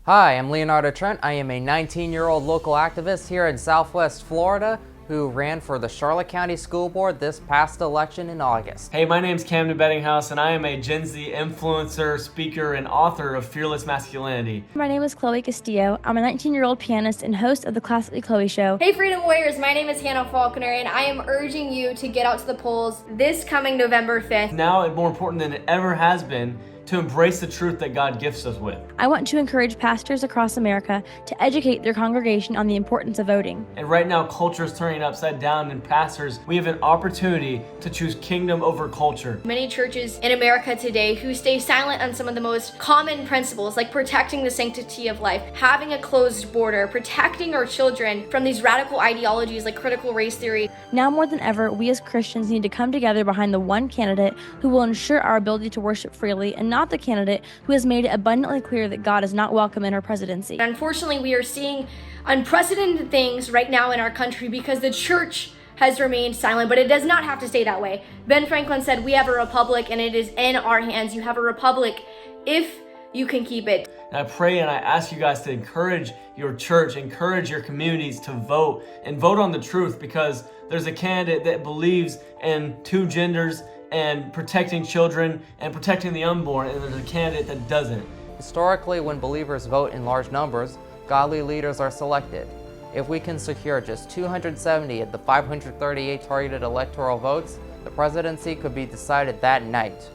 Hi, I'm Leonardo Trent. I am a 19-year-old local activist here in Southwest Florida who ran for the Charlotte County School Board this past election in August. Hey, my name's Camden Bettinghouse, and I am a Gen Z influencer, speaker, and author of Fearless Masculinity. My name is Chloe Castillo. I'm a 19-year-old pianist and host of the Classically Chloe Show. Hey Freedom Warriors, my name is Hannah Faulkner, and I am urging you to get out to the polls this coming November 5th. Now, it's more important than it ever has been to embrace the truth that God gifts us with. I want to encourage pastors across America to educate their congregation on the importance of voting. And right now, culture is turning upside down, and pastors, we have an opportunity to choose kingdom over culture. Many churches in America today who stay silent on some of the most common principles, like protecting the sanctity of life, having a closed border, protecting our children from these radical ideologies like critical race theory. Now more than ever, we as Christians need to come together behind the one candidate who will ensure our ability to worship freely, and not the candidate who has made it abundantly clear that God is not welcome in our presidency. Unfortunately, we are seeing unprecedented things right now in our country because the church has remained silent, but it does not have to stay that way. Ben Franklin said, "We have a republic and it is in our hands." You have a republic if you can keep it. And I pray and I ask you guys to encourage your church, encourage your communities to vote and vote on the truth, because there's a candidate that believes in two genders and protecting children and protecting the unborn, and there's a candidate that doesn't. Historically, when believers vote in large numbers, godly leaders are selected. If we can secure just 270 of the 538 targeted electoral votes, the presidency could be decided that night.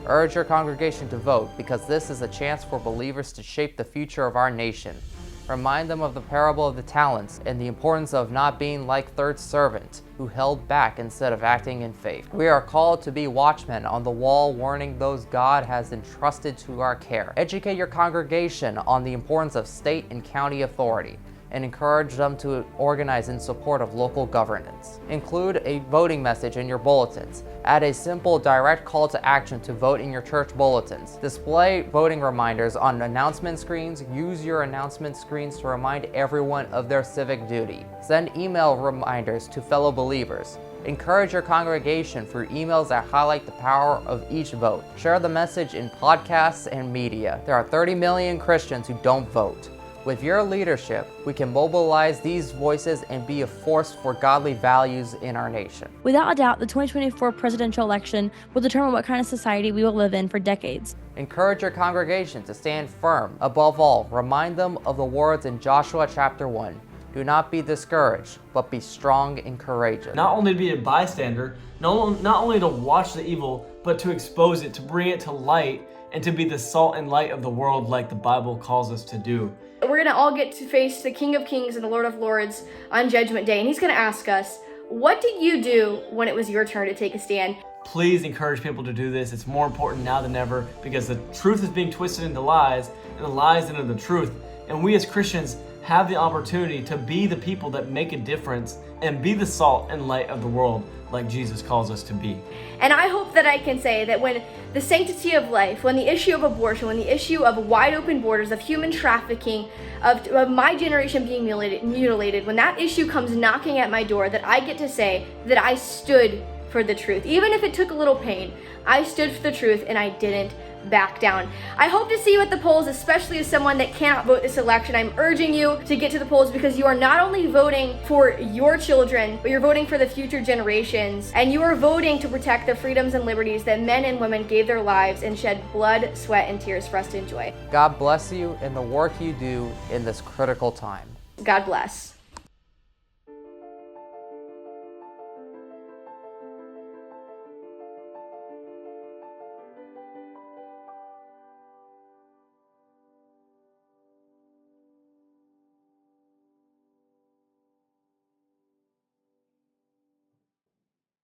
Urge your congregation to vote, because this is a chance for believers to shape the future of our nation. Remind them of the parable of the talents and the importance of not being like third servant who held back instead of acting in faith. We are called to be watchmen on the wall, warning those God has entrusted to our care. Educate your congregation on the importance of state and county authority, and encourage them to organize in support of local governance. Include a voting message in your bulletins. Add a simple, direct call to action to vote in your church bulletins. Display voting reminders on announcement screens. Use your announcement screens to remind everyone of their civic duty. Send email reminders to fellow believers. Encourage your congregation through emails that highlight the power of each vote. Share the message in podcasts and media. There are 30 million Christians who don't vote. With your leadership, we can mobilize these voices and be a force for godly values in our nation. Without a doubt, the 2024 presidential election will determine what kind of society we will live in for decades. Encourage your congregation to stand firm. Above all, remind them of the words in Joshua chapter 1. Do not be discouraged, but be strong and courageous. Not only to be a bystander, not only to watch the evil, but to expose it, to bring it to light, and to be the salt and light of the world like the Bible calls us to do. We're going to all get to face the King of Kings and the Lord of Lords on Judgment Day, and he's going to ask us, what did you do when it was your turn to take a stand? Please encourage people to do this. It's more important now than ever, because the truth is being twisted into lies and the lies into the truth. And we as Christians have the opportunity to be the people that make a difference and be the salt and light of the world like Jesus calls us to be. And I hope that I can say that when the sanctity of life, when the issue of abortion, when the issue of wide open borders, of human trafficking, of my generation being mutilated, when that issue comes knocking at my door, that I get to say that I stood for the truth. Even if it took a little pain, I stood for the truth and I didn't back down. I hope to see you at the polls, especially as someone that cannot vote this election. I'm urging you to get to the polls, because you are not only voting for your children, but you're voting for the future generations, and you are voting to protect the freedoms and liberties that men and women gave their lives and shed blood, sweat, and tears for us to enjoy. God bless you in the work you do in this critical time. God bless.